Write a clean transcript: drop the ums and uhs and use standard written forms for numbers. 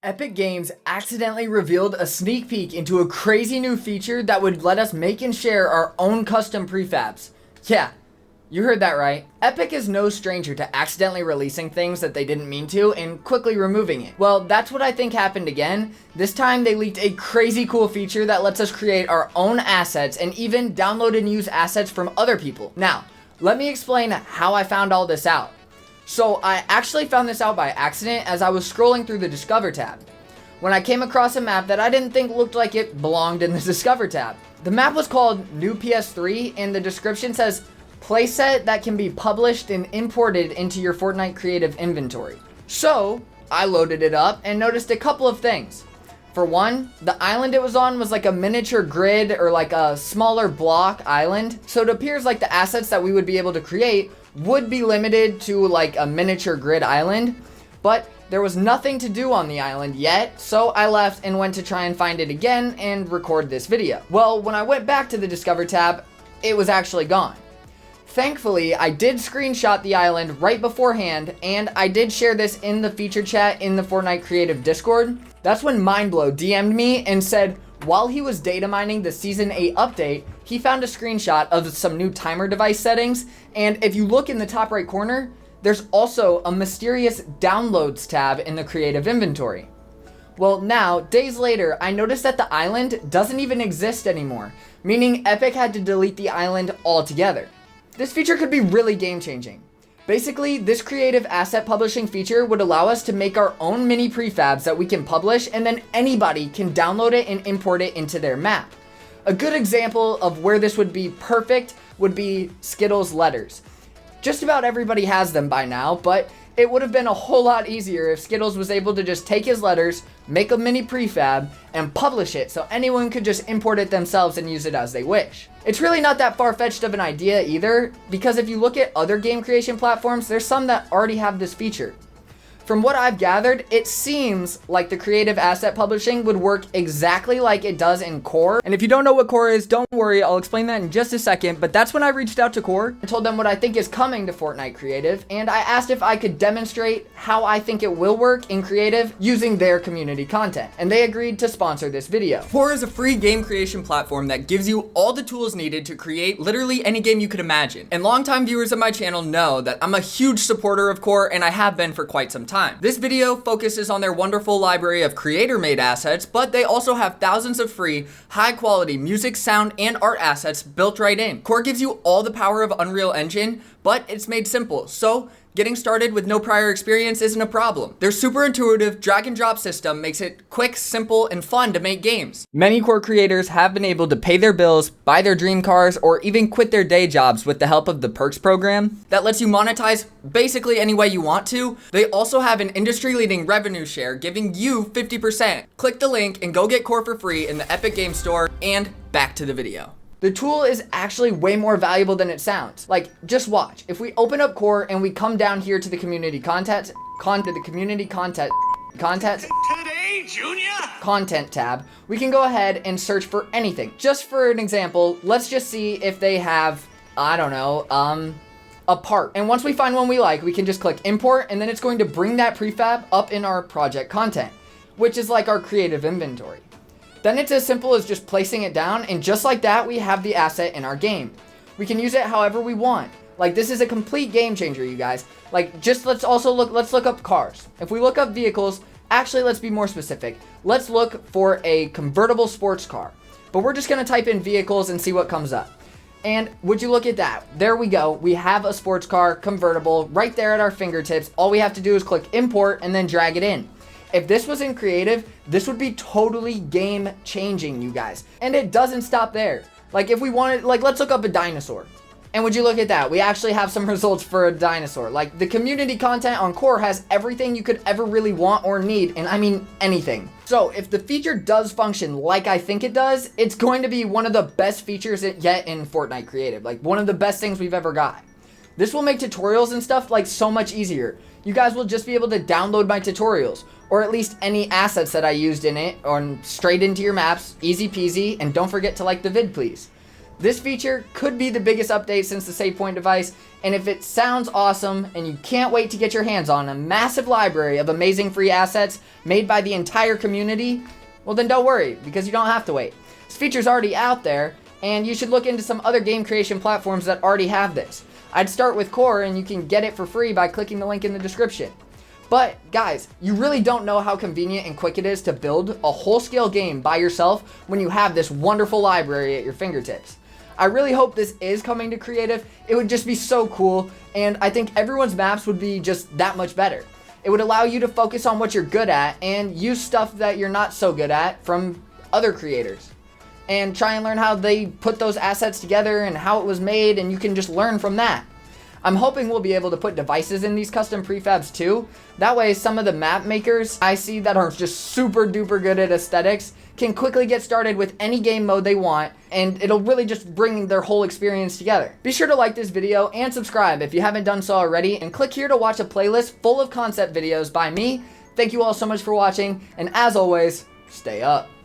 Epic Games accidentally revealed a sneak peek into a crazy new feature that would let us make and share our own custom prefabs. Yeah, you heard that right. Epic is no stranger to accidentally releasing things that they didn't mean to and quickly removing it. Well, that's what I think happened again. This time they leaked a crazy cool feature that lets us create our own assets and even download and use assets from other people. Now, let me explain how I found all this out. So I actually found this out by accident as I was scrolling through the Discover tab, when I came across a map that I didn't think looked like it belonged in the Discover tab. The map was called New PS3 and the description says, playset that can be published and imported into your Fortnite creative inventory. So I loaded it up and noticed a couple of things. For one, the island it was on was like a miniature grid or like a smaller block island. So it appears like the assets that we would be able to create would be limited to like a miniature grid island, but there was nothing to do on the island yet, so I left and went to try and find it again and record this video. Well, when I went back to the Discover tab, it was actually gone. Thankfully, I did screenshot the island right beforehand, and I did share this in the feature chat in the Fortnite Creative Discord. That's when MineBlo DM'd me and said, while he was data mining the Season 8 update, he found a screenshot of some new timer device settings, and if you look in the top right corner, there's also a mysterious downloads tab in the creative inventory. Well, now, days later, I noticed that the island doesn't even exist anymore, meaning Epic had to delete the island altogether. This feature could be really game-changing. Basically, this creative asset publishing feature would allow us to make our own mini prefabs that we can publish, and then anybody can download it and import it into their map. A good example of where this would be perfect would be Skittles letters. Just about everybody has them by now, but it would have been a whole lot easier if Skittles was able to just take his letters, make a mini prefab, and publish it so anyone could just import it themselves and use it as they wish. It's really not that far-fetched of an idea either, because if you look at other game creation platforms, there's some that already have this feature. From what I've gathered, it seems like the creative asset publishing would work exactly like it does in Core. And if you don't know what Core is, don't worry, I'll explain that in just a second. But that's when I reached out to Core and told them what I think is coming to Fortnite Creative. And I asked if I could demonstrate how I think it will work in Creative using their community content. And they agreed to sponsor this video. Core is a free game creation platform that gives you all the tools needed to create literally any game you could imagine. And longtime viewers of my channel know that I'm a huge supporter of Core, and I have been for quite some time. This video focuses on their wonderful library of creator-made assets, but they also have thousands of free, high-quality music, sound, and art assets built right in. Core gives you all the power of Unreal Engine, but it's made simple, so getting started with no prior experience isn't a problem. Their super intuitive drag and drop system makes it quick, simple, and fun to make games. Many Core creators have been able to pay their bills, buy their dream cars, or even quit their day jobs with the help of the Perks program that lets you monetize basically any way you want to. They also have an industry-leading revenue share giving you 50%. Click the link and go get Core for free in the Epic Games Store, and back to the video. The tool is actually way more valuable than it sounds. Like, just watch. If we open up Core and we come down here to the community content tab, we can go ahead and search for anything. Just for an example, let's just see if they have, I don't know, a part. And once we find one we like, we can just click import, and then it's going to bring that prefab up in our project content, which is like our creative inventory. Then it's as simple as just placing it down, and just like that, we have the asset in our game. We can use it however we want. Like, this is a complete game changer, you guys. Like, just let's look up cars. If we look up vehicles, actually, let's be more specific. Let's look for a convertible sports car. But we're just gonna type in vehicles and see what comes up. And would you look at that? There we go. We have a sports car convertible right there at our fingertips. All we have to do is click import and then drag it in. If this was in creative, this would be totally game changing, you guys. And it doesn't stop there. Like, if we wanted, like, let's look up a dinosaur. And would you look at that? We actually have some results for a dinosaur. Like, the community content on Core has everything you could ever really want or need, and I mean anything. So if the feature does function like I think it does, it's going to be one of the best features yet in Fortnite Creative. Like, one of the best things we've ever got. This will make tutorials and stuff like so much easier. You guys will just be able to download my tutorials, or at least any assets that I used in it, or straight into your maps, easy peasy, and don't forget to like the vid, please. This feature could be the biggest update since the save point device, and if it sounds awesome and you can't wait to get your hands on a massive library of amazing free assets made by the entire community, well then don't worry, because you don't have to wait. This feature's already out there, and you should look into some other game creation platforms that already have this. I'd start with Core, and you can get it for free by clicking the link in the description. But guys, you really don't know how convenient and quick it is to build a whole-scale game by yourself when you have this wonderful library at your fingertips. I really hope this is coming to creative. It would just be so cool, and I think everyone's maps would be just that much better. It would allow you to focus on what you're good at and use stuff that you're not so good at from other creators. And try and learn how they put those assets together and how it was made, and you can just learn from that. I'm hoping we'll be able to put devices in these custom prefabs too. That way some of the map makers I see that are just super duper good at aesthetics can quickly get started with any game mode they want, and it'll really just bring their whole experience together. Be sure to like this video and subscribe if you haven't done so already, and click here to watch a playlist full of concept videos by me. Thank you all so much for watching, and as always, stay up.